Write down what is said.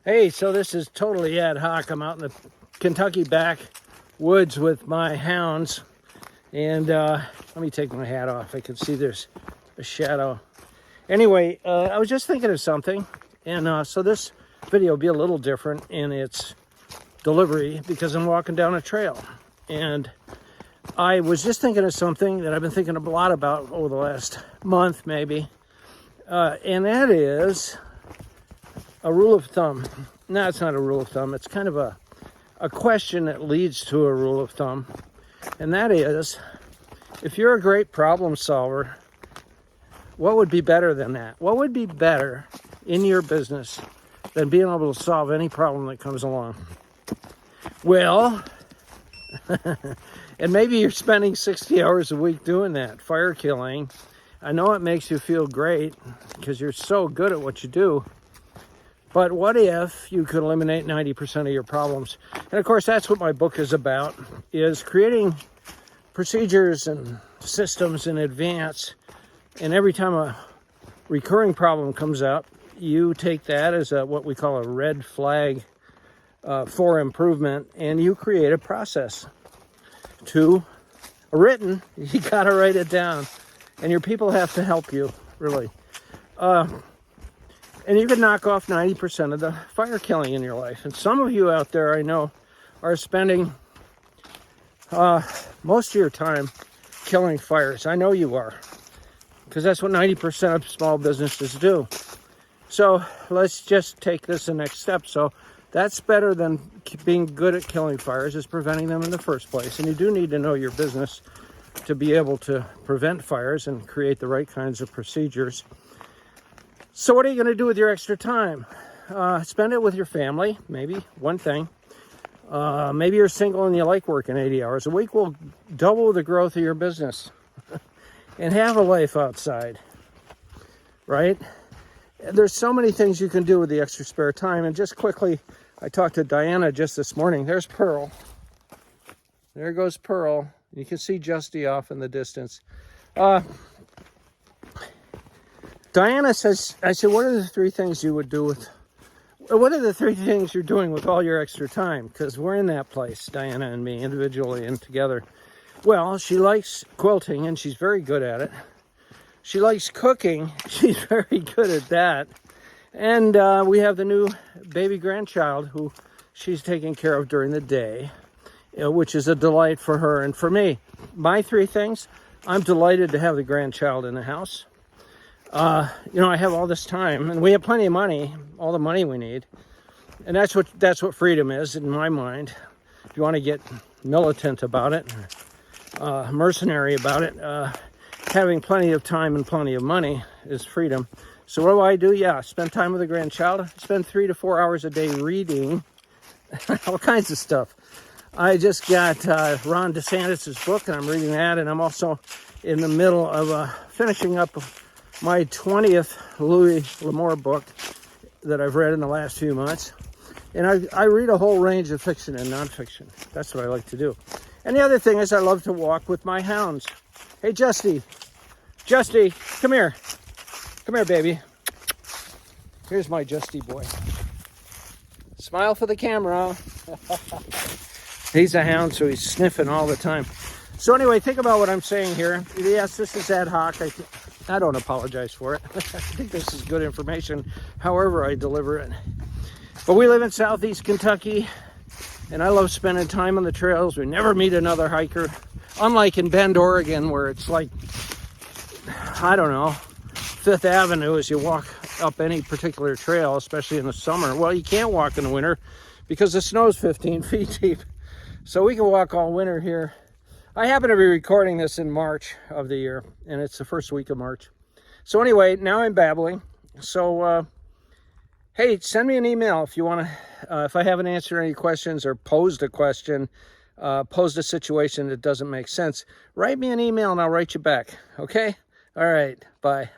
Hey, so this is totally ad hoc. I'm out in the Kentucky backwoods with my hounds. And let me take my hat off. I can see there's a shadow. Anyway, I was just thinking of something. And so this video will be a little different in its delivery because I'm walking down a trail. And I was just thinking of something that I've been thinking a lot about over the last month, maybe. And that is a rule of thumb. No, it's not a rule of thumb. It's kind of a question that leads to a rule of thumb. And that is, if you're a great problem solver, what would be better than that? What would be better in your business than being able to solve any problem that comes along? Well, and maybe you're spending 60 hours a week doing that, fire killing. I know it makes you feel great because you're so good at what you do. But what if you could eliminate 90% of your problems? And of course, that's what my book is about, is creating procedures and systems in advance. And every time a recurring problem comes up, you take that as what we call a red flag for improvement, and you create a process to written. You got to write it down, and your people have to help you, really. And you can knock off 90% of the fire killing in your life. And some of you out there, I know, are spending most of your time killing fires. I know you are, because that's what 90% of small businesses do. So let's just take this the next step. So that's better than being good at killing fires, is preventing them in the first place. And you do need to know your business to be able to prevent fires and create the right kinds of procedures. So what are you going to do with your extra time? Spend it with your family, maybe, one thing. Maybe you're single and you like working 80 hours a week. Well, double the growth of your business and have a life outside, right? There's so many things you can do with the extra spare time. And just quickly, I talked to Diana just this morning. There's Pearl. There goes Pearl. You can see Justy off in the distance. Diana says, I said, what are the three things you would do with, what are the three things you're doing with all your extra time? Because we're in that place, Diana and me, individually and together. Well, she likes quilting, and she's very good at it. She likes cooking. She's very good at that. And we have the new baby grandchild who she's taking care of during the day, which is a delight for her and for me. My three things, I'm delighted to have the grandchild in the house. I have all this time, and we have plenty of money, all the money we need. And that's what freedom is in my mind. If you want to get militant about it, mercenary about it, having plenty of time and plenty of money is freedom. So what do? Yeah, spend time with the grandchild. Spend 3 to 4 hours a day reading all kinds of stuff. I just got Ron DeSantis' book, and I'm reading that, and I'm also in the middle of finishing up my 20th Louis L'Amour book that I've read in the last few months. And I read a whole range of fiction and nonfiction. That's what I like to do. And the other thing is I love to walk with my hounds. Hey, Justy, come here. Come here, baby. Here's my Justy boy. Smile for the camera. He's a hound, so he's sniffing all the time. So anyway, think about what I'm saying here. Yes, this is ad hoc. I don't apologize for it. I think this is good information, however I deliver it. But we live in Southeast Kentucky, and I love spending time on the trails. We never meet another hiker. Unlike in Bend, Oregon, where it's like, I don't know, Fifth Avenue as you walk up any particular trail, especially in the summer. Well, you can't walk in the winter because the snow's 15 feet deep. So we can walk all winter here. I happen to be recording this in March of the year, and it's the first week of March. So anyway, now I'm babbling. So, hey, send me an email if you want to, if I haven't answered any questions or posed a question, posed a situation that doesn't make sense. Write me an email and I'll write you back, okay? All right, bye.